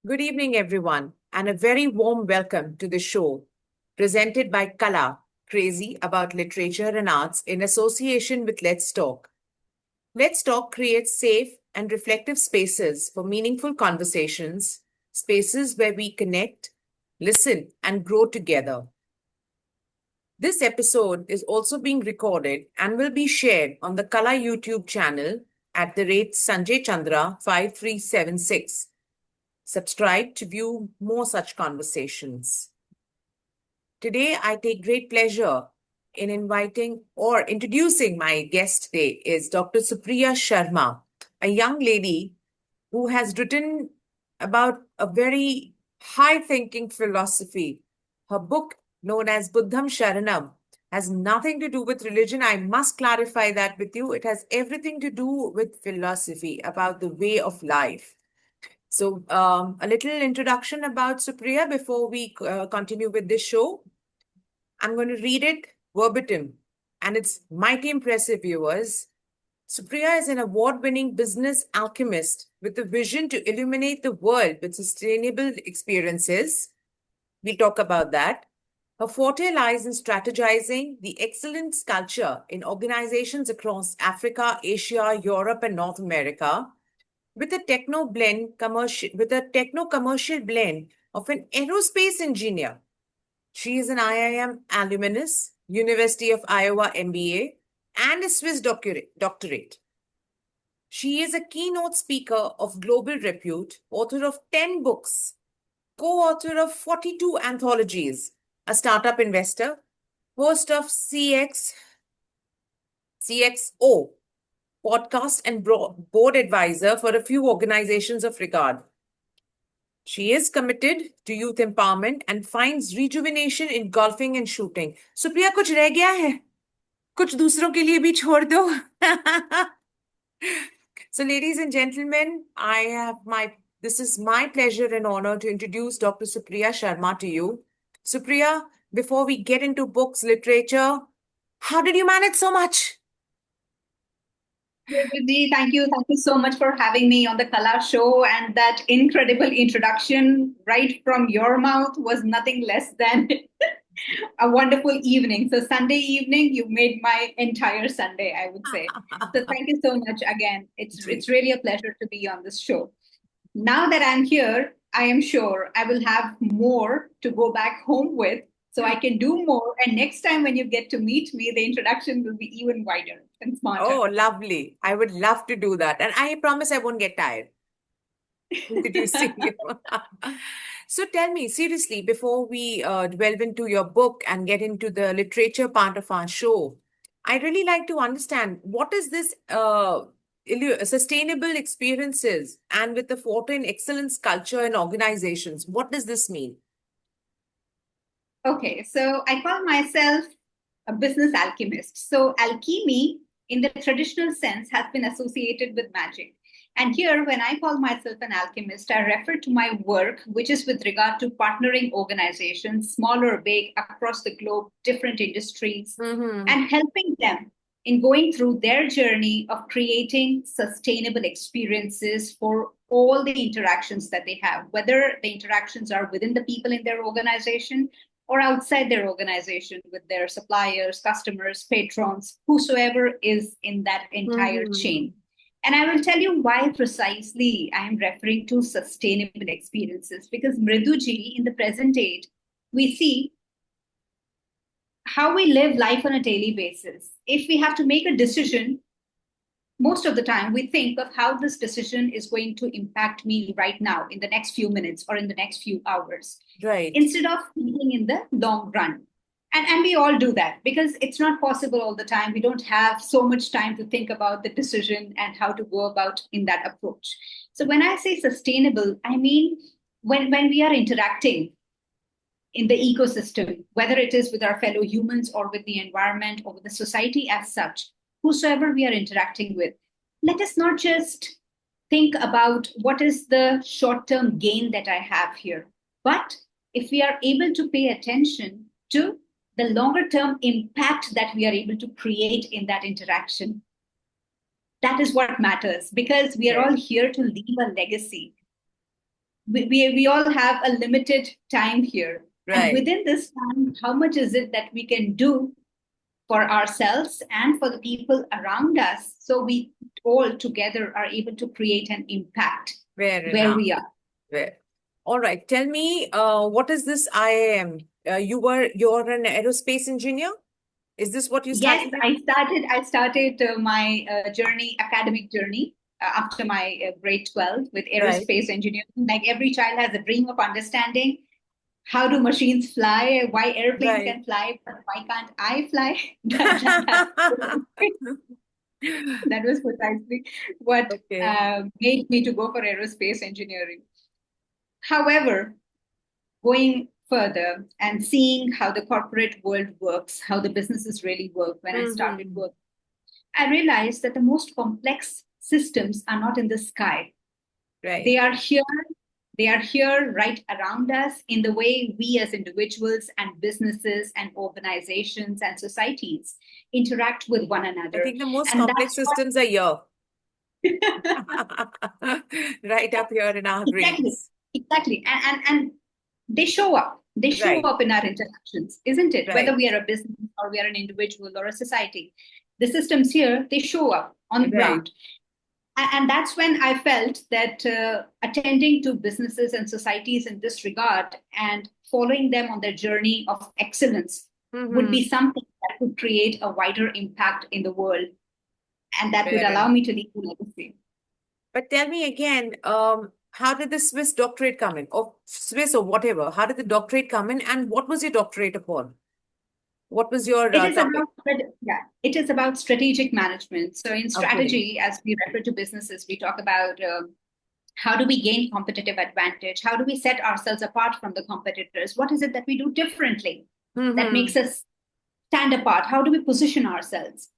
Good evening, everyone, and a very warm welcome to the show presented by Kala, Krazy about literature and arts in association with Let's Talk. Let's Talk creates safe and reflective spaces for meaningful conversations, spaces where we connect, listen, and grow together. This episode is also being recorded and will be shared on the Kala YouTube channel at the rate Sanjay Chandra 5376. Subscribe to view more such conversations. Today, I take great pleasure in inviting or introducing my guest today is Dr. Supriya Sharma, a young lady who has written about a very high-thinking philosophy. Her book, known as Buddham Sharanam, has nothing to do with religion. I must clarify that with you. It has everything to do with philosophy, about the way of life. So, a little introduction about Supriya before we continue with this show. I'm going to read it verbatim, and it's mighty impressive, viewers. Supriya is an award winning business alchemist with a vision to illuminate the world with sustainable experiences. We'll talk about that. Her forte lies in strategizing the excellence culture in organizations across Africa, Asia, Europe, and North America with a techno commercial blend of an aerospace engineer. She is an IIM alumnus, University of Iowa MBA, and a Swiss doctorate. She is a keynote speaker of global repute, author of 10 books, co-author of 42 anthologies, a startup investor, host of CXO podcast, and board advisor for a few organizations of regard. She is committed to youth empowerment and finds rejuvenation in golfing and shooting. Supriya कुछ रह गया है कुछ दूसरों के लिए भी छोड़ दो So, ladies and gentlemen, this is my pleasure and honor to introduce Dr. Supriya Sharma to you. Supriya, before we get into books, literature, how did you manage so much? Thank you. Thank you so much for having me on the Kala show. And that incredible introduction right from your mouth was nothing less than a wonderful evening. So, Sunday evening, you made my entire Sunday, I would say. So, thank you so much again. It's really a pleasure to be on this show. Now that I'm here, I am sure I will have more to go back home with so I can do more. And next time when you get to meet me, the introduction will be even wider and smarter. Oh, lovely. I would love to do that. And I promise I won't get tired introducing you. So tell me, seriously, before we delve into your book and get into the literature part of our show, I'd really like to understand what is this sustainable experiences and with the forte in excellence culture in organizations. What does this mean? Okay, so I call myself a business alchemist. So, alchemy, in the traditional sense, has been associated with magic. And here, when I call myself an alchemist, I refer to my work, which is with regard to partnering organizations, small or big, across the globe, different industries, and helping them in going through their journey of creating sustainable experiences for all the interactions that they have, whether the interactions are within the people in their organization or outside their organization with their suppliers, customers, patrons, whosoever is in that entire chain. And I will tell you why precisely I am referring to sustainable experiences, because Mriduji, in the present age, we see how we live life on a daily basis. If we have to make a decision, most of the time we think of how this decision is going to impact me right now in the next few minutes or in the next few hours, Right. instead of thinking in the long run. And we all do that because it's not possible all the time. We don't have so much time to think about the decision and how to go about in that approach. So when I say sustainable, I mean when we are interacting in the ecosystem, whether it is with our fellow humans or with the environment or with the society as such, whosoever we are interacting with, let us not just think about what is the short term gain that I have here. But if we are able to pay attention to the longer term impact that we are able to create in that interaction, that is what matters, because we are all here to leave a legacy. we all have a limited time here. And Right. within this time, how much is it that we can do for ourselves and for the people around us, so we all together are able to create an impact Fair where enough. we are. Fair. All right. Tell me, what is this IIM? You're an aerospace engineer? Is this what you Yes, studied in? I started my journey, academic journey, after my grade 12 with Right. aerospace engineering. Like every child has a dream of understanding how do machines fly, why airplanes Right. can fly, but why can't I fly? That that was precisely what Okay. made me to go for aerospace engineering. However, going further and seeing how the corporate world works, how the businesses really work, when I started Hmm. work, I realized that the most complex systems are not in the sky. Right. They are here. They are here right around us in the way we as individuals and businesses and organizations and societies interact with one I another. think the most And complex that's what systems are here. Right up here in our exactly, brains. exactly. And they show up. They show Right. up in our interactions, isn't it? Whether Right. we are a business or we are an individual or a society, the systems here, they show up on the Right. ground. And that's when I felt that attending to businesses and societies in this regard and following them on their journey of excellence would Hmm. be something that would create a wider impact in the world, and that would Fair allow enough. me to leave a legacy. But tell me again, how did the Swiss doctorate come in? Or Swiss or whatever. How did the doctorate come in? And what was your doctorate upon? What was your It is topic? about yeah, it is about strategic management. So in Okay. strategy, as we refer to businesses, we talk about how do we gain competitive advantage? How do we set ourselves apart from the competitors? What is it that we do differently that Hmm. makes us stand apart? How do we position ourselves?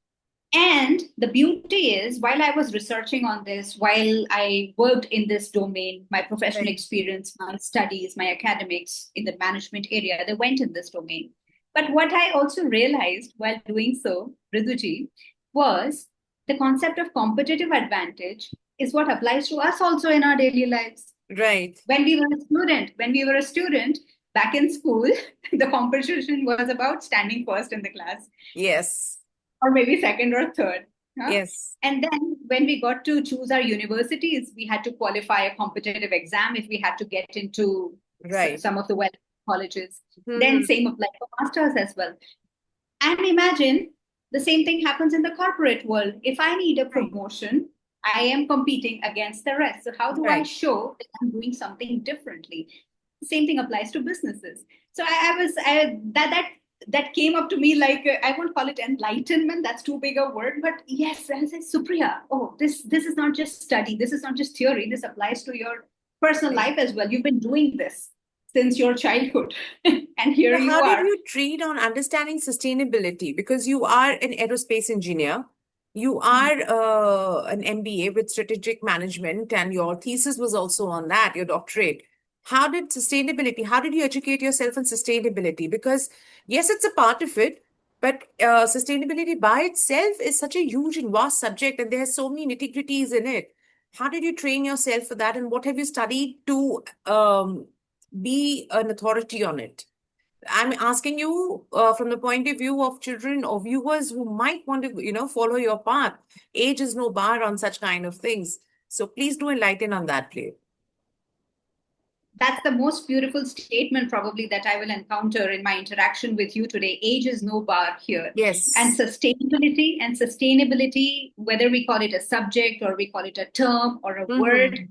And the beauty is, while I was researching on this, while I worked in this domain, my professional Right. experience, my studies, my academics in the management area, they went in this domain. But what I also realized while doing so, Riduji, was the concept of competitive advantage is what applies to us also in our daily lives. Right. When we were a student back in school, the competition was about standing first in the class Yes. or maybe second or third. Huh? Yes. And then when we got to choose our universities, we had to qualify a competitive exam if we had to get into Right. some of the well colleges. Then Hmm. same applied for masters as well. And imagine the same thing happens in the corporate world. If I need a Right. promotion, I am competing against the rest. So how do I Right. show that I'm doing something differently? Same thing applies to businesses. So that came up to me like I won't call it enlightenment. That's too big a word, but yes, I said, Supriya, oh, this is not just study. This is not just theory. This applies to your personal Right. life as well. You've been doing this since your childhood, and here So you how did are. you treat on understanding sustainability? Because you are an aerospace engineer, you are an MBA with strategic management, and your thesis was also on that, your doctorate. How did sustainability, how did you educate yourself on sustainability? Because yes, it's a part of it, but sustainability by itself is such a huge and vast subject, and there are so many nitty-gritties in it. How did you train yourself for that, and what have you studied to be an authority on it? I'm asking you from the point of view of children or viewers who might want to, follow your path. Age is no bar on such kind of things. So please do enlighten on that, please. That's the most beautiful statement probably that I will encounter in my interaction with you today. Age is no bar here. Yes. And sustainability, whether we call it a subject or we call it a term or a word, Mm-hmm.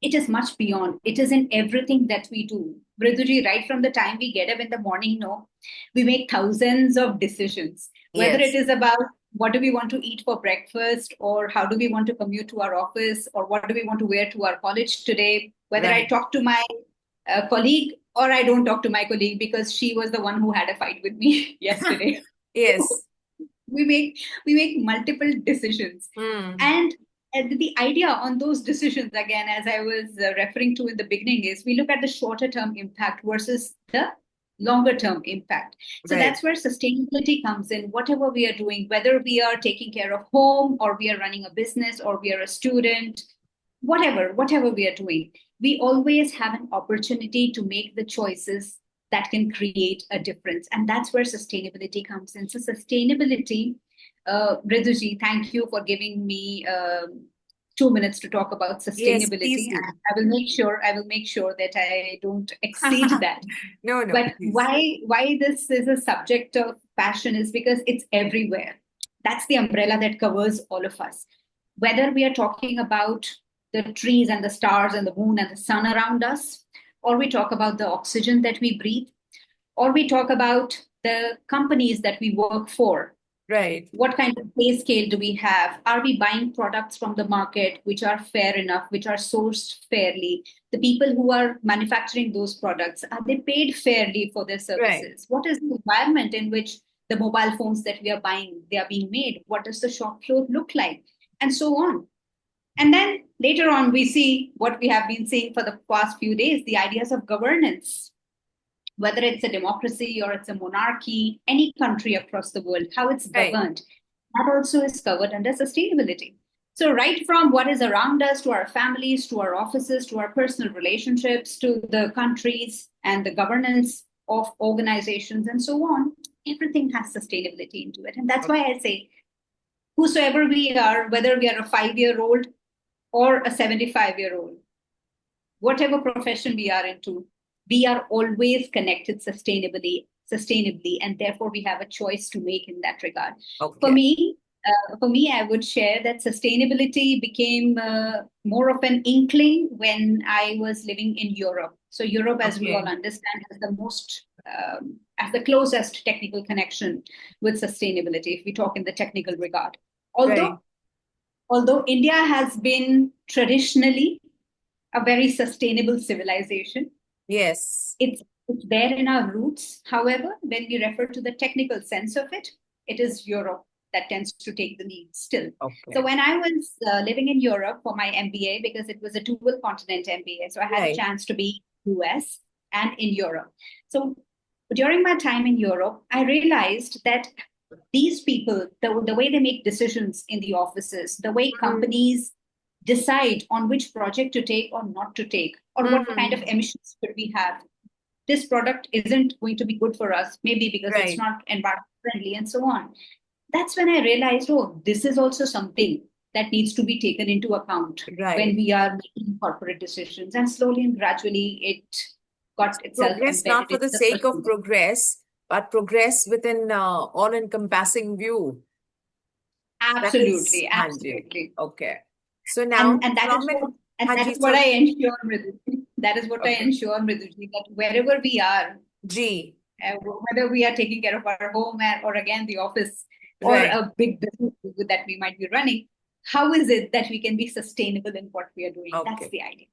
it is much beyond. It is in everything that we do. Mriduji, right from the time we get up in the morning, no, we make thousands of decisions, whether it Yes. is about what do we want to eat for breakfast, or how do we want to commute to our office, or what do we want to wear to our college today, whether I Right. talk to my colleague or I don't talk to my colleague because she was the one who had a fight with me yesterday. Yes. we make we make multiple decisions, Hmm. and the idea on those decisions, again, as I was referring to in the beginning, is we look at the shorter term impact versus the longer term impact. So Right. that's where sustainability comes in. Whatever we are doing, whether we are taking care of home or we are running a business or we are a student, whatever we are doing, we always have an opportunity to make the choices that can create a difference. And that's where sustainability comes in. So sustainability, Mriduji, thank you for giving me 2 minutes to talk about Yes, sustainability. please do. And I will make sure that I don't exceed that. No, no, But please. why this is a subject of passion is because it's everywhere. That's the umbrella that covers all of us. Whether we are talking about the trees and the stars and the moon and the sun around us, or we talk about the oxygen that we breathe, or we talk about the companies that we work for. Right. What kind of pay scale do we have? Are we buying products from the market which are fair enough, which are sourced fairly? The people who are manufacturing those products, are they paid fairly for their Right. services? What is the environment in which the mobile phones that we are buying, they are being made? What does the shop floor look like? And so on. And then later on, we see what we have been seeing for the past few days, the ideas of governance, whether it's a democracy or it's a monarchy, any country across the world, how it's Right. governed, that also is covered under sustainability. So, right from what is around us to our families, to our offices, to our personal relationships, to the countries and the governance of organizations and so on, everything has sustainability into it. And that's why I say, whosoever we are, whether we are a 5-year-old or a 75-year-old, whatever profession we are into, we are always connected sustainably, and therefore we have a choice to make in that regard. For Okay. me, I would share that sustainability became more of an inkling when I was living in Europe. So Europe, as we all Okay. understand, has the closest technical connection with sustainability, if we talk in the technical regard. Right. Although India has been traditionally a very sustainable civilization. Yes. It's there in our roots. However, when we refer to the technical sense of it, it is Europe that tends to take the lead still. So Okay. when I was living in Europe for my MBA, because it was a dual continent MBA, so I had a Right. chance to be in US and in Europe. So during my time in Europe, I realized that these people, the way they make decisions in the offices, the way Mm. companies decide on which project to take or not to take, or what kind of Mm. emissions could we have. This product isn't going to be good for us, maybe because it's Right. not environment friendly and so on. That's when I realized, oh, this is also something that needs to be taken into account when Right. we are making corporate decisions. And slowly and gradually, it got itself Progress not embedded for in the the sake of procedure. progress, but progress with an all-encompassing view. That is Absolutely, handy. absolutely. Okay. So now And that is from what an Haji, I sorry. ensure, Mriduji. That is what I Okay. ensure, Mriduji, that wherever we are, G. whether we are taking care of our home or again the office or Right. a big business that we might be running, how is it that we can be sustainable in what we are doing? That's Okay. the idea.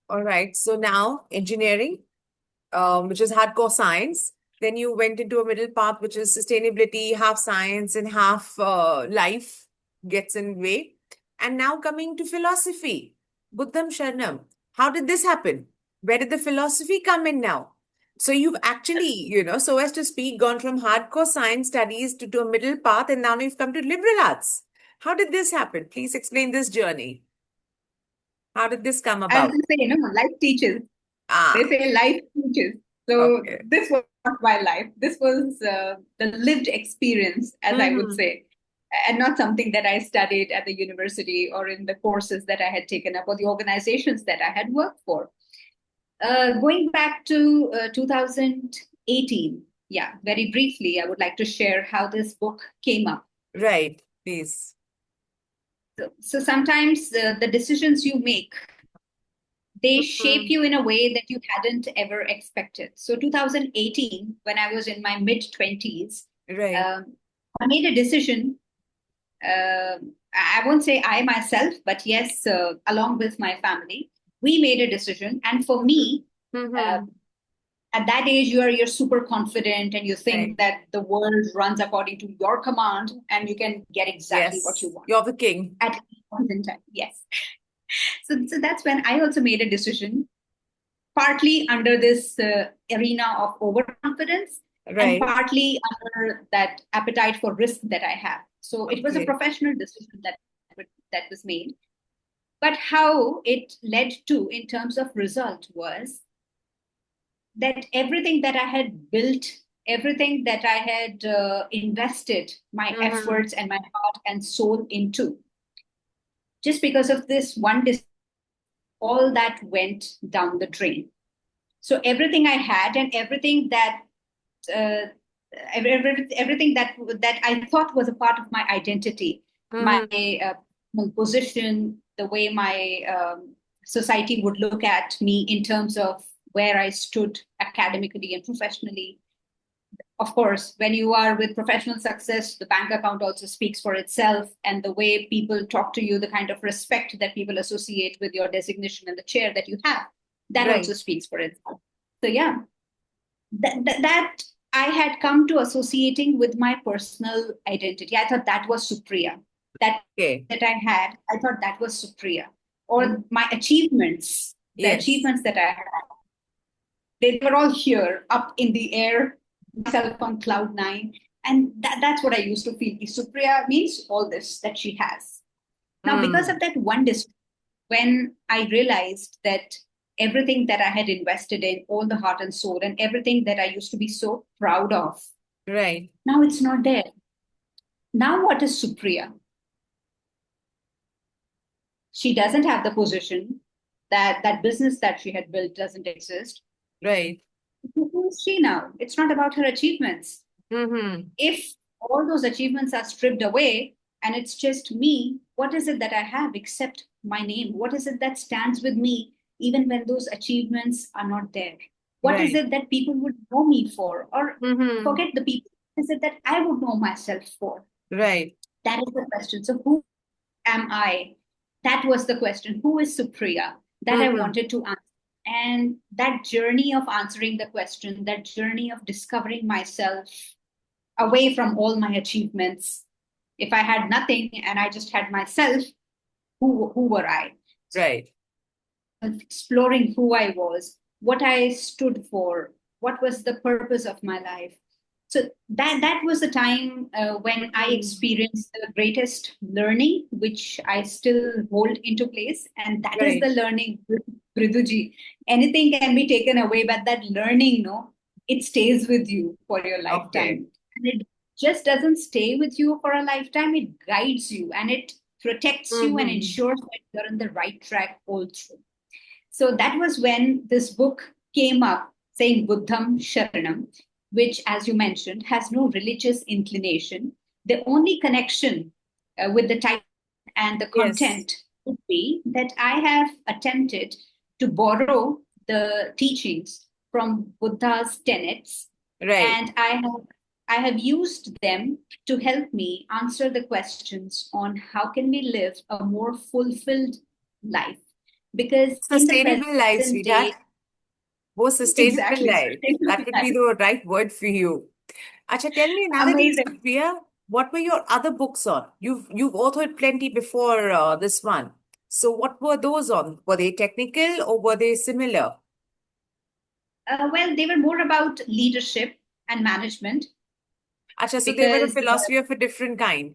All right. So now engineering, which is hardcore science. Then you went into a middle path, which is sustainability, half science and half life gets in way. And now coming to philosophy, Buddham Sharanam. How did this happen? Where did the philosophy come in now? So you've actually, so as to speak, gone from hardcore science studies to a middle path, and now you've come to liberal arts. How did this happen? Please explain this journey. How did this come As about? they say, life teaches. They Ah, say life teaches. So okay. this was not my life. This was the lived experience, as I would Hmm. say, and not something that I studied at the university or in the courses that I had taken up or the organizations that I had worked for. Going back to 2018, yeah, very briefly, I would like to share how this book came up. Right, please. So sometimes the decisions you make, they shape Mhm. you in a way that you hadn't ever expected. So 2018, when I was in my mid 20s, Right. um, I made a decision. I won't say I myself, but yes, along with my family, we made a decision. And for me, uh, Mm-hmm. at that age, you're super confident and you Right. think that the world runs according to your command and you can get exactly what you Yes. want You're the king. at any point in time. Yes. So that's when I also made a decision, partly under this arena of overconfidence and Right. partly under that appetite for risk that I have. So it was a Okay. professional decision that was made. But how it led to, in terms of result, was that everything that I had built, everything that I had invested my Mm-hmm. efforts and my heart and soul into, just because of this one decision, all that went down the drain. So everything I had and everything that uh, everything that I thought was a part of my identity, my Mm-hmm. position, the way my society would look at me in terms of where I stood academically and professionally. Of course, when you are with professional success, the bank account also speaks for itself, and the way people talk to you, the kind of respect that people associate with your designation and the chair that you have, that also Right. speaks for itself. So yeah, that I had come to associating with my personal identity. I thought that was Supriya. That Okay. that I had, I thought that was Supriya. Mm. Or my achievements, the Yes. achievements that I had, they were all here, up in the air, myself on cloud nine. And that's what I used to feel. Supriya means all this that she has. Now, because Mm. of that one decision, when I realized that everything that I had invested in, all the heart and soul, and everything that I used to be so proud of, Right. now it's not there. Now, what is Supriya? She doesn't have the position, that business that she had built doesn't exist. Right. Who is she now? It's not about her achievements. Mm-hmm. If all those achievements are stripped away and it's just me, what is it that I have except my name? What is it that stands with me even when those achievements are not there? What is Right. it that people would know me for? Or Mm-hmm. forget the people. What is it that I would know myself for? Right. That is the question. So, who am I? That was the question. Who is Supriya? That I Mm-hmm. wanted to answer. And that journey of answering the question, that journey of discovering myself away from all my achievements. If I had nothing and I just had myself, who were I? Right. Exploring who I was, what I stood for, what was the purpose of my life. So that was the time when I Mm. experienced the greatest learning, which I still hold into place, and that is the Right. learning, Mriduji. Anything can be taken away, but that learning, no, it stays with you for your Okay. lifetime, and it just doesn't stay with you for a lifetime. It guides you and it protects you and Mm-hmm. ensures that you're on the right track all through. So that was when this book came up saying Buddham Sharanam, which, as you mentioned, has no religious inclination. The only connection with the title and the Yes. content would be that I have attempted to borrow the teachings from Buddha's tenets, Right. and I have used them to help me answer the questions on how can we live a more fulfilled life, because in the Sustainable life, present sweetheart. day, More sustainable exactly, life. That sustainable would be life. the right word for you. Acha, tell me another thing, Amazing. Priya. What were your other books on? You've authored plenty before this one. So what were those on? Were they technical or were they similar? Well, they were more about leadership and management, Acha, so they were a because philosophy of a different kind.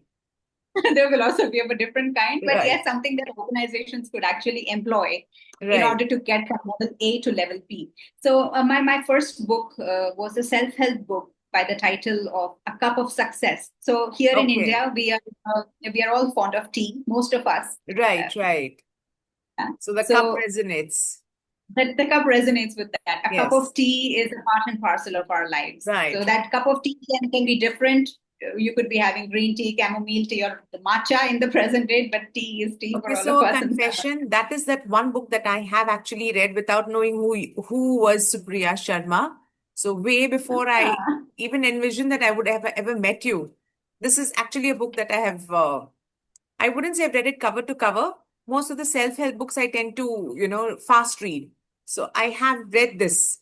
they're philosophy of a different kind, but Right. yes, something that organizations could actually employ in Right. order to get from level A to level B. So my first book was a self-help book by the title of A Cup of Success. So here in Okay. India, we are all fond of tea, most of us. Uh, Right, right. yeah. So the cup So resonates. the cup resonates with that. A cup Yes. of tea is a part and parcel of our lives. So Right. that cup of tea can be different. You could be having green tea, chamomile tea, or the matcha in the present day, but tea is tea Okay, for all of so a us. And confession, that is that one book that I have actually read without knowing who was Supriya Sharma. So way before I even envisioned that I would ever met you. This is actually a book that I have I wouldn't say I've read it cover to cover. Most of the self-help books I tend to, fast read. So I have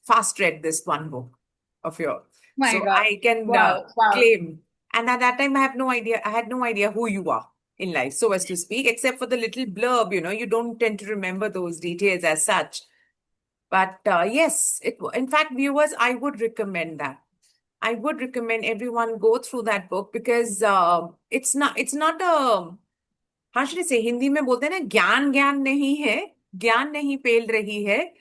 fast read this one book of yours. my So God. I can Wow. Wow. claim. And at that time, I had no idea who you are in life, so as to speak, except for the little blurb, you don't tend to remember those details as such. But yes, in fact, viewers, I would recommend that. I would recommend everyone go through that book because it's not a how should I say, Hindi में बोलते हैं ना, ज्ञान ज्ञान नहीं है, ज्ञान नहीं पेल रही है.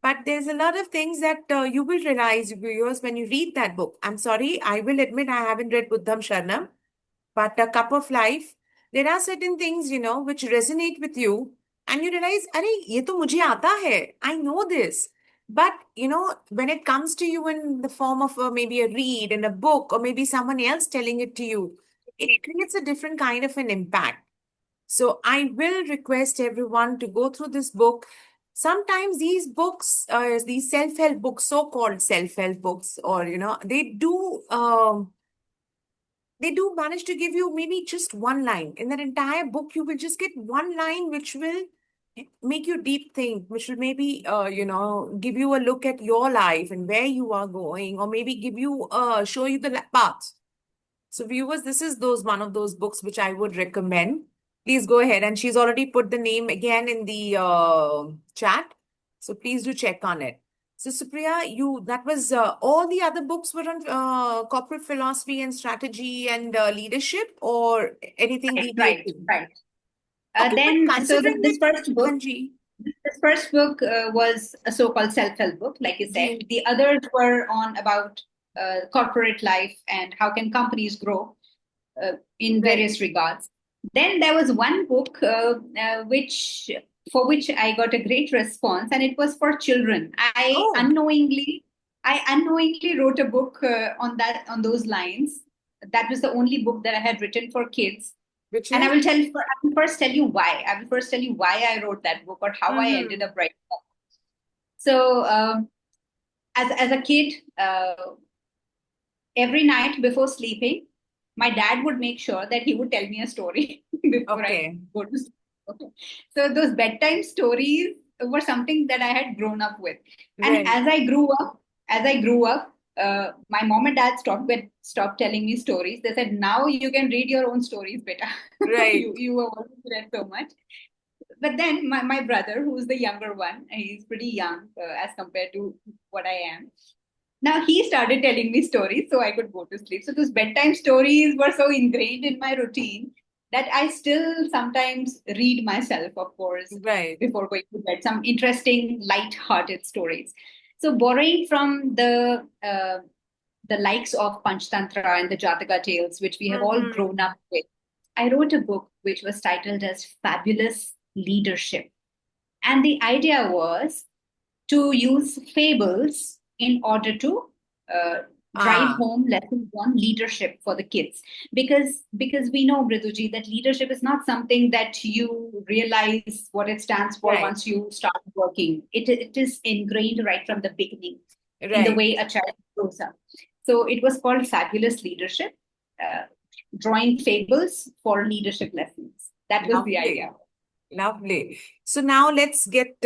But there's a lot of things that you will realize, viewers, when you read that book. I'm sorry, I will admit I haven't read Buddham Sharanam, but A Cup of Life, there are certain things, which resonate with you, and you realize, अरे ये तो मुझे आता है. I know this. But, when it comes to you in the form of maybe a read in a book, or maybe someone else telling it to you, it creates a different kind of an impact. So I will request everyone to go through this book. Sometimes these books, these self-help books, so-called self-help books, or they do manage to give you maybe just one line. In that entire book, you will just get one line which will make you deep think, which will maybe give you a look at your life and where you are going, or maybe give you show you the path. So, viewers, this is one of those books which I would recommend. Please go ahead. And she's already put the name again in the chat. So please do check on it. So, Supriya, that was all the other books were on corporate philosophy and strategy and leadership, or anything Right, right, deviating? right. Okay, but Then, so considering this it, first book, Hanji, this first book was a so-called self-help book, like you said. ji, The others were on about corporate life and how can companies grow in right. various regards. Then there was one book which for which I got a great response, and it was for children. Oh, I unknowingly wrote a book on those lines. That was the only book that I had written for kids. which And is? I will first tell you why. I will first tell you why I wrote that book or how I ended Mm-hmm. up writing that. So, as a kid, every night before sleeping, my dad would make sure that he would tell me a story before I Okay, go to sleep. Okay. So those bedtime stories were something that I had grown up with. And right, as I grew up, my mom and dad stopped telling me stories. They said, "Now you can read your own stories, beta. right, You have always read so much." But then my brother, who's the younger one, he's pretty young as compared to what I am. Now he started telling me stories so I could go to sleep. So those bedtime stories were so ingrained in my routine that I still sometimes read myself, of course, right. before going to bed, some interesting, light-hearted stories. So borrowing from the likes of Panchtantra and the Jataka tales, which we have all grown Mm-hmm. up with, I wrote a book which was titled as Fabulous Leadership. And the idea was to use fables in order to drive Ah, home lessons on leadership for the kids, because we know, Mriduji, that leadership is not something that you realize what it stands for right, once you start working. It is ingrained right from the beginning in the right. way a child grows up. So it was called Fabulous Leadership, uh, drawing fables for leadership lessons. That was the idea. Lovely. Lovely. So now let's get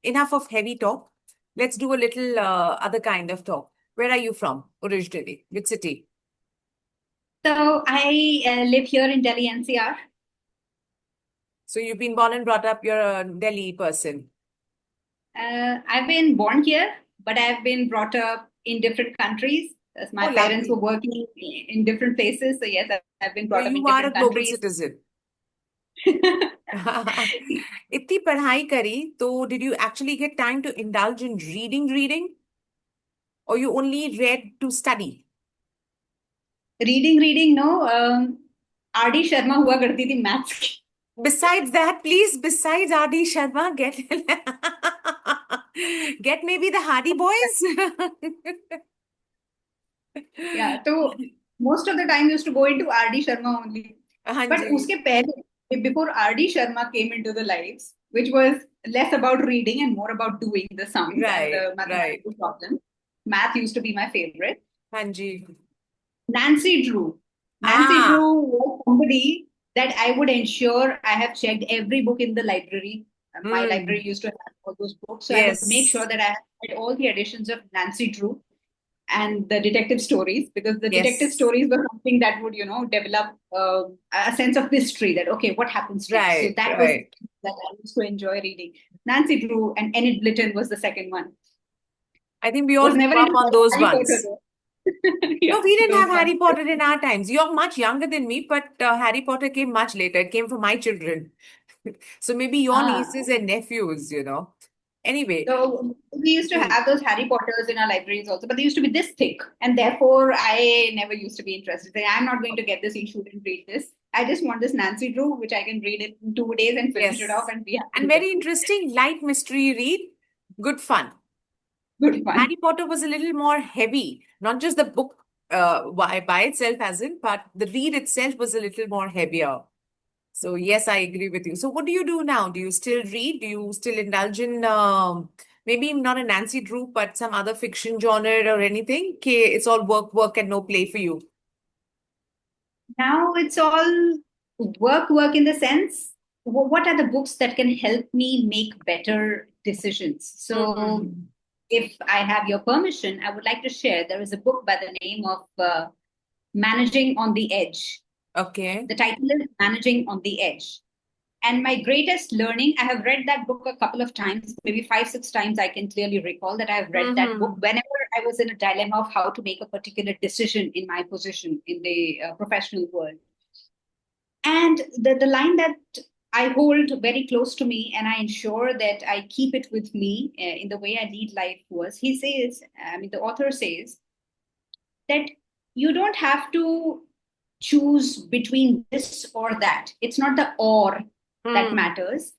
enough of heavy talk. Let's do a little other kind of talk. Where are you from originally? Which city? So I live here in Delhi NCR. So you've been born and brought up, you're a Delhi person. I've been born here, but I've been brought up in different countries as Oh, my parents were lovely. working in different places. So yes, I've been So brought up in you are a different global countries. citizen. इतनी पढ़ाई करी, तो did you actually get time to indulge in reading, or you only read to study? Reading, no. RD Sharma हुआ करती थी maths की. Besides that, please, besides R.D. Sharma, get maybe the Hardy Boys. Yeah, so most of the time used to go into RD Sharma only. हाँ But ji. uske pehle, before RD Sharma came into the lives, which was less about reading and more about doing the sums and Right, the right. mathematical problems, math used to be my favorite. हाँ जी. Nancy Drew. Nancy Ah, Drew was somebody that I would ensure I have checked every book in the library. My library mm, used to have all those books. So I would make yes, sure that I had all the editions of Nancy Drew and the detective stories, because the detective yes. stories were something that would, develop a sense of mystery that, okay, what happens next? So Right, that was right. that I used to enjoy reading. Nancy Drew and Enid Blyton was the second one. I think we all Was grew never up into on those Harry Potter ones. though. No, Yeah, we didn't have those Harry ones. Potter in our times. You're much younger than me, but Harry Potter came much later. It came for my children. So maybe your Ah, nieces and nephews. Anyway, so we used to hmm. have those Harry Potters in our libraries also, but they used to be this thick, and therefore I never used to be interested. Say, I'm not going to get this. You shouldn't read this. I just want this Nancy Drew, which I can read it in 2 days and finish it off Yes. and be happy And with it. very interesting, light mystery read, good fun. Good fun. Harry Potter was a little more heavy, not just the book by itself, as in, but the read itself was a little more heavier. So, yes, I agree with you. So, what do you do now? Do you still read? Do you still indulge in maybe not a Nancy Drew, but some other fiction genre or anything? Okay, it's all work, work, and no play for you. Now it's all work in the sense, what are the books that can help me make better decisions? So, Hmm. if I have your permission, I would like to share. There is a book by the name of Managing on the Edge. Okay. The title is Managing on the Edge. And my greatest learning, I have read that book a couple of times, maybe five, six times. I can clearly recall that I have read that book Hmm. whenever I was in a dilemma of how to make a particular decision in my position in the professional world. And the line that I hold very close to me and I ensure that I keep it with me in the way I lead life was, he says, I mean, the author says that you don't have to choose between this or that. It's not the or that Hmm. matters.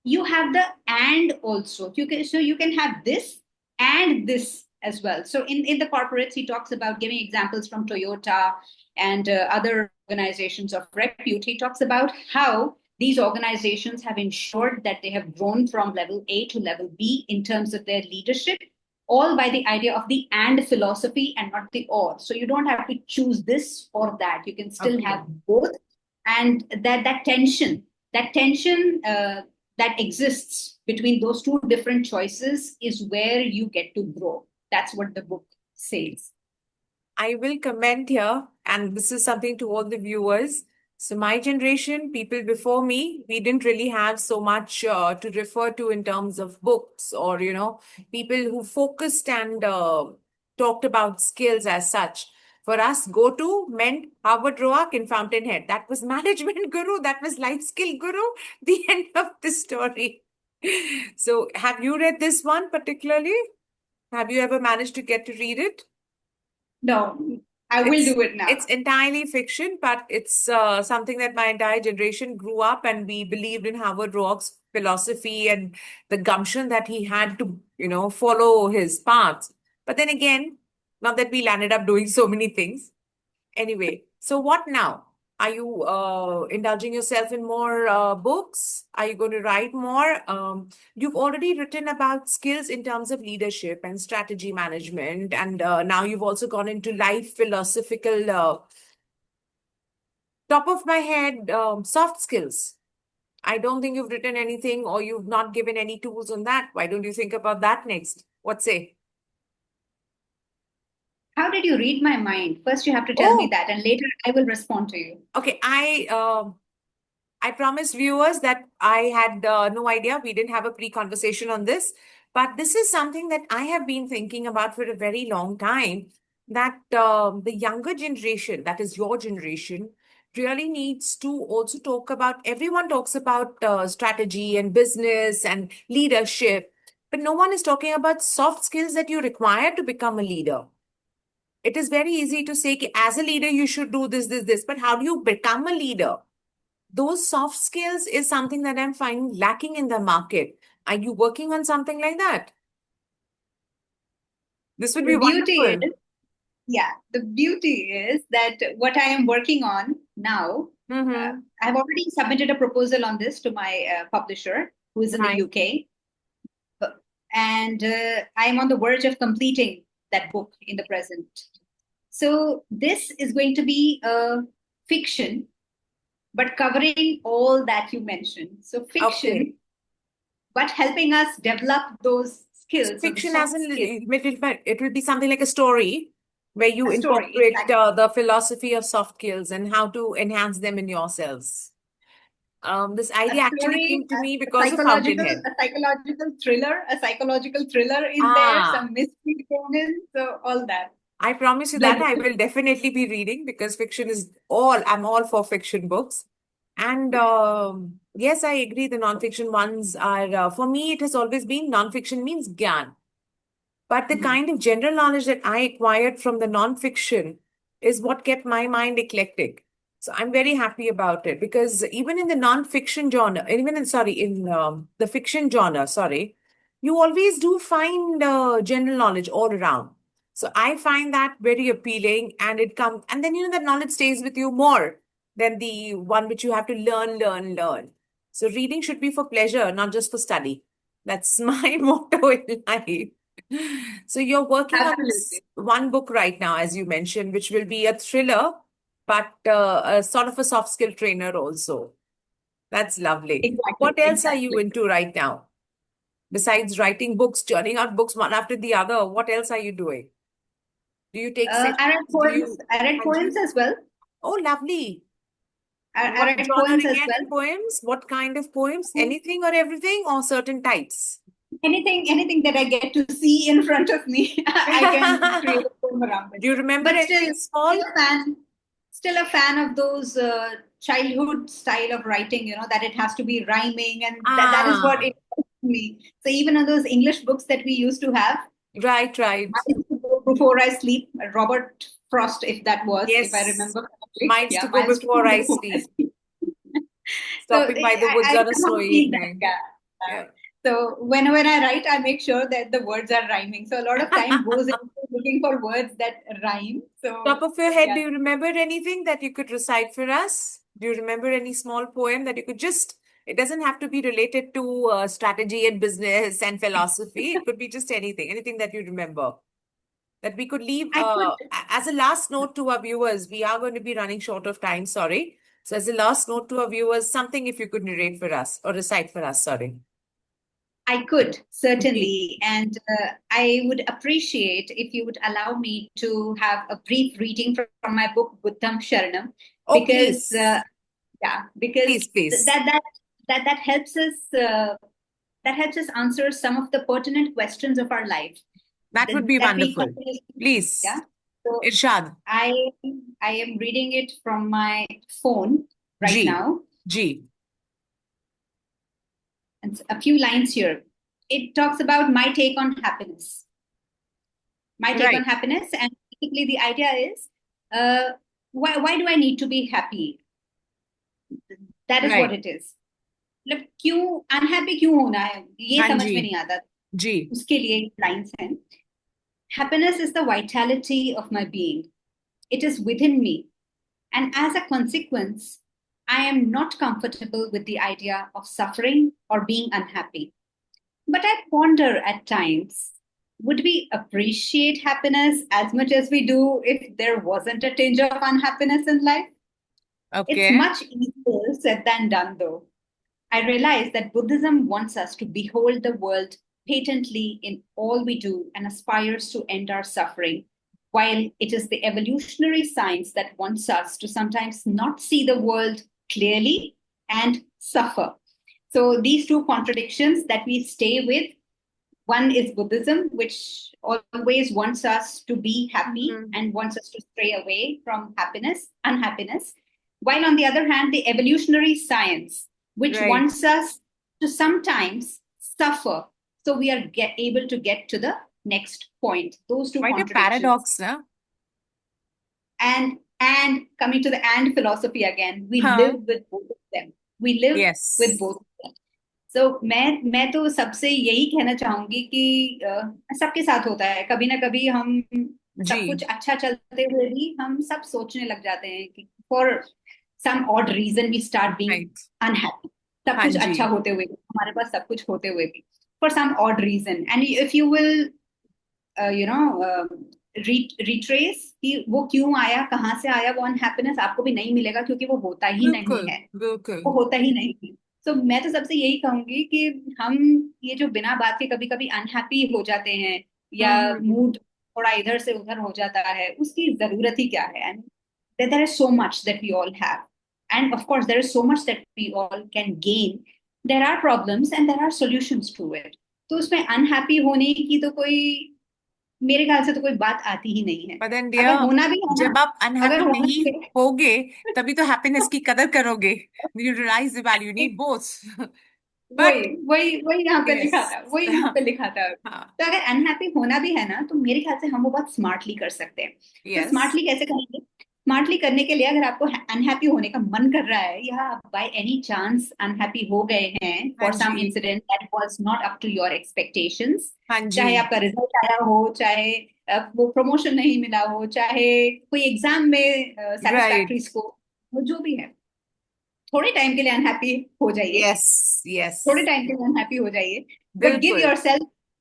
You have the and also. So you can have this and this as well. So in the corporates, he talks about giving examples from Toyota and other organizations of repute. He talks about how these organizations have ensured that they have grown from level A to level B in terms of their leadership, all by the idea of the and philosophy and not the or. So you don't have to choose this or that. You can still Okay. have both. And that tension that exists between those two different choices is where you get to grow. That's what the book says. I will comment here, and this is something to all the viewers. So, my generation, people before me, we didn't really have so much to refer to in terms of books or people who focused and talked about skills as such. For us, go to meant Harvard Roark in Fountainhead. That was management guru, that was life skill guru. The end of the story. So, have you read this one particularly? Have you ever managed to get to read it? No, I will It's do it it's now. entirely fiction, but it's something that my entire generation grew up and we believed in Howard Roark's philosophy and the gumption that he had to follow his paths. But then again, not that we landed up doing so many things. Anyway, so what now? Are you indulging yourself in more books? Are you going to write more? You've already written about skills in terms of leadership and strategy management, and now you've also gone into life philosophical, top of my head, soft skills. I don't think you've written anything or you've not given any tools on that. Why don't you think about that next? What say? How did you read my mind? First, you have to tell me Oh, that, and later I will respond to you. okay. I promised viewers that I had no idea. We didn't have a pre-conversation on this, but this is something that I have been thinking about for a very long time. That the younger generation, that is your generation, really needs to also talk about. Everyone talks about strategy and business and leadership, but no one is talking about soft skills that you require to become a leader. It is very easy to say, "Ki, as a leader, you should do this, this, this," but how do you become a leader? Those soft skills is something that I'm finding lacking in the market. Are you working on something like that? This would be The beauty wonderful. is, yeah, the beauty is that what I am working on now, Mm-hmm. I've already submitted a proposal on this to my publisher who is in the Nice. UK. And I'm on the verge of completing that book in the present. So this is going to be a fiction, but covering all that you mentioned. So Okay. fiction, but helping us develop those So skills or the fiction as soft in skills. it will be something like a story where you A story, incorporate exactly. the philosophy of soft skills and how to enhance them in yourselves. This A idea actually story, came to me a because of psychological, Fountainhead. a psychological thriller in there, Ah, some mystery thrown in, so all that. I promise you that Like, I will definitely be reading because fiction is all, I'm all for fiction books. And yes, I agree. The non-fiction ones are, for me, it has always been non-fiction means gyan. But the mhm. kind of general knowledge that I acquired from the non-fiction is what kept my mind eclectic. So I'm very happy about it because even in the non-fiction genre, even in, sorry, in the fiction genre, sorry, you always do find general knowledge all around. So I find that very appealing and it comes, and then, that knowledge stays with you more than the one which you have to learn. So reading should be for pleasure, not just for study. That's my motto in life. So you're working on this Absolutely. one book right now, as you mentioned, which will be a thriller, but a sort of a soft skill trainer also. That's lovely. Exactly. What else are you Exactly. into right now? Besides writing books, churning out books one after the other, what else are you doing? Do you take I read sessions? Do poems. you, I read poems Anji? as well. Oh, lovely. I What read genre poems as again well. in poems? What kind of poems? Anything or everything or certain types? Anything that I get to see in front of me, I can create a film around it. Do you remember But anything small? still a fan of those childhood style of writing. That it has to be rhyming, and that is what Ah, it me. So even on those English books that we used to have, right. I used to go before I sleep. Robert Frost, if I Yes. remember correctly, Miles to yeah, go miles to before go I before I sleep. sleep. So Stopping by the woods I on a somehow snowy feel that, evening. yeah. Yeah. So when I write, I make sure that the words are rhyming. So a lot of time goes into looking for words that rhyme. Top So of your head, do yeah, you remember anything that you could recite for us? Do you remember any small poem that you could just, it doesn't have to be related to strategy and business and philosophy. It could be just anything that you remember. That we could leave I could as a last note to our viewers. We are going to be running short of time, sorry. So, as a last note to our viewers, something if you could narrate for us or recite for us, sorry. I could Please. certainly, and I would appreciate if you would allow me to have a brief reading from my book Buddham Sharanam, Oh, because please. yeah, because Please. that helps us answer some of the pertinent questions of our life That would be that we wonderful. continuously, Please. yeah. So Irshad. I I am reading it from my phone right G. now. G. And a few lines here. It talks about my take on happiness. My take on Right. happiness, and basically the idea is, uh, why do I need to be happy? That is what Right. it is. मतलब क्यों unhappy क्यों होना है ये हाँ समझ जी. में नहीं आता जी. उसके लिए लाइन्स हैं. Happiness is the vitality of my being. It is within me. And as a consequence, I am not comfortable with the idea of suffering or being unhappy. But I ponder at times, would we appreciate happiness as much as we do if there wasn't a tinge of unhappiness in life? It's Okay. much easier said than done, though. I realize that Buddhism wants us to behold the world patently in all we do and aspires to end our suffering, while it is the evolutionary science that wants us to sometimes not see the world clearly and suffer. So, these two contradictions that we stay with, one is Buddhism, which always wants us to be happy Mhm. and wants us to stray away from unhappiness. While on the other hand, the evolutionary science, which Right. wants us to sometimes suffer so we are able to get to the next point. Those two Quite a contradictions. paradox, huh? And coming to the and philosophy again, we Huh. live with both of them. We live with Yes. both of them. So मैं तो सबसे यही कहना चाहूंगी कि सबके साथ होता है कभी ना कभी हम सब जी. कुछ अच्छा चलते हुए भी हम सब सोचने लग जाते हैं कि for some odd reason we start being Right. Unhappy. सब हाँ कुछ अच्छा जी. होते हुए भी हमारे पास सब कुछ होते हुए भी for some odd reason and if you will you know retrace कि वो क्यों आया कहाँ से आया वो अनहैप्पीनेस आपको भी नहीं मिलेगा क्योंकि वो होता ही नहीं बिल्कुल. है. बिल्कुल. वो होता ही नहीं है. तो मैं तो सबसे यही कहूंगी कि हम ये जो बिना बात के कभी कभी अनहैप्पी हो जाते हैं या हम्म. मूड थोड़ा इधर से उधर हो जाता है उसकी जरूरत ही क्या है. And there is so much that we all have and of course there is so much that we all can gain. There are problems and there are solutions to it. तो उसमें अनहैप्पी होने की तो कोई मेरे ख्याल से तो कोई बात आती ही नहीं है। But then अगर dear, होना भी है ना, जब आप अगर अनहैप्पी होना नहीं भी है, होगे तभी तो हैप्पीनेस की कदर करोगे. You realize the value. You need both. वही But वही वही यहाँ पे लिखा yes. था, वही यहाँ पे लिखा था। हाँ, तो अगर अनहैप्पी होना भी है ना, तो मेरे ख्याल से हम वो बहुत स्मार्टली कर सकते हैं। तो yes. स्मार्टली कैसे करेंगे? स्मार्टली करने के लिए, अगर आपको अनहैप्पी होने का मन कर रहा है, या आप बाय एनी चांस अनहैप्पी हो गए हैं हाँ फॉर सम जी. Incident that was not up to your expectations, हाँ चाहे जी. आपका रिजल्ट आया हो, चाहे वो प्रमोशन नहीं मिला हो, चाहे कोई एग्जाम में Right. सेटिस्फैक्टरी स्कोर, वो जो भी है, थोड़े टाइम के लिए अनहैप्पी हो जाइए, Yes. थोड़े Yes. टाइम के लिए अनहैप्पी हो जाइए। बट बिल्कुल.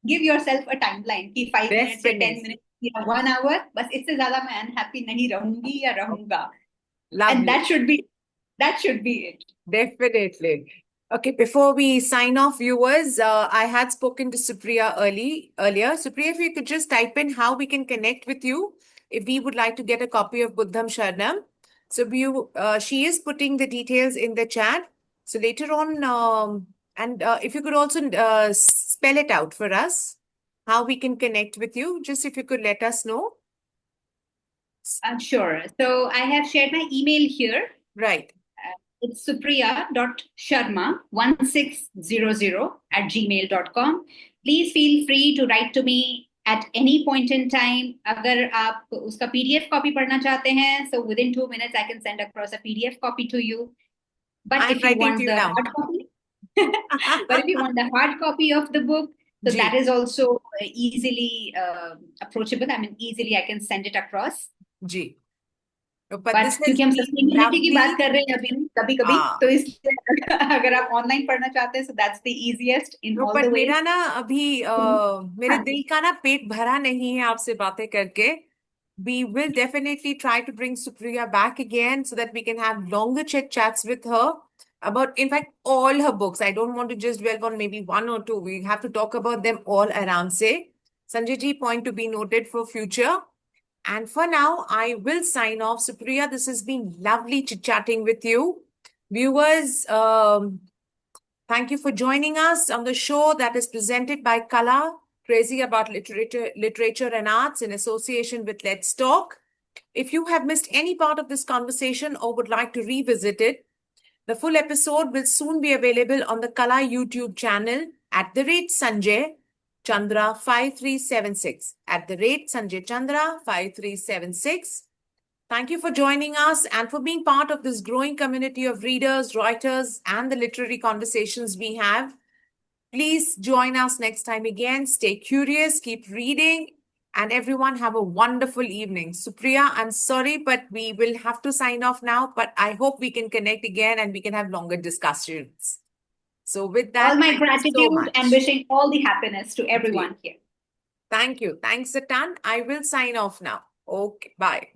Give your self a timeline कि 5 मिनट्स या टेन Definitely. मिनट या 1 आवर, बस इससे ज्यादा मैं अनहैप्पी नहीं रहूंगी या रहूंगा। And Lovely. That should be it. Definitely. Okay, before we sign off, viewers, I had spoken to Supriya earlier. Supriya, if you could just type in how we can connect with you if we would like to get a copy of Buddham Sharanam. So she is putting the details in the chat. So later on, and if you could also spell it out for us, how we can connect with you, just if you could let us know. Sure. So I have shared my email here. Right. It's supriya.sharma1600@gmail.com. Please feel free to write to me at any point in time. अगर आप उसका PDF copy पढ़ना चाहते हैं, so within 2 minutes I can send across a PDF copy to you. But I'm if you writing to want you the now. hard copy, but if you want the hard copy of the book, so that Ji, is also easily approachable. I mean, easily I can send it across. ji. But but this has क्योंकि हम been sustainability की बात lovely. कर रहे हैं अभी कभी कभी, Ah. तो इसलिए अगर आप ऑनलाइन पढ़ना चाहते हैं, सो दैट्स द इजीएस्ट इन तो ऑल बट द मेरा वेज। ना अभी मेरे हाँ दिल जी। का ना पेट भरा नहीं है आपसे बातें करके. We will definitely try to bring Supriya back again so that we can have longer chit chats with her about, in fact, all her books. I don't want to just dwell on maybe one or two. We have to talk about them all around. Say, Sanjay ji, point to be noted for future. And for now, I will sign off. Supriya, this has been lovely chit chatting with you. Viewers, thank you for joining us on the show that is presented by Kala, Crazy about literature and arts in association with Let's Talk. If you have missed any part of this conversation or would like to revisit it, the full episode will soon be available on the Kala YouTube channel at the rate Sanjay Chandra 5376. At the rate Sanjay Chandra 5376. Thank you for joining us and for being part of this growing community of readers, writers, and the literary conversations we have. Please join us next time again. Stay curious, keep reading, and everyone have a wonderful evening. Supriya, I'm sorry, but we will have to sign off now, but I hope we can connect again and we can have longer discussions. So, with all that, my thank you so gratitude and much. wishing all the happiness to Ji. everyone here. Thank you. Thanks a ton. I will sign off now. Okay, bye.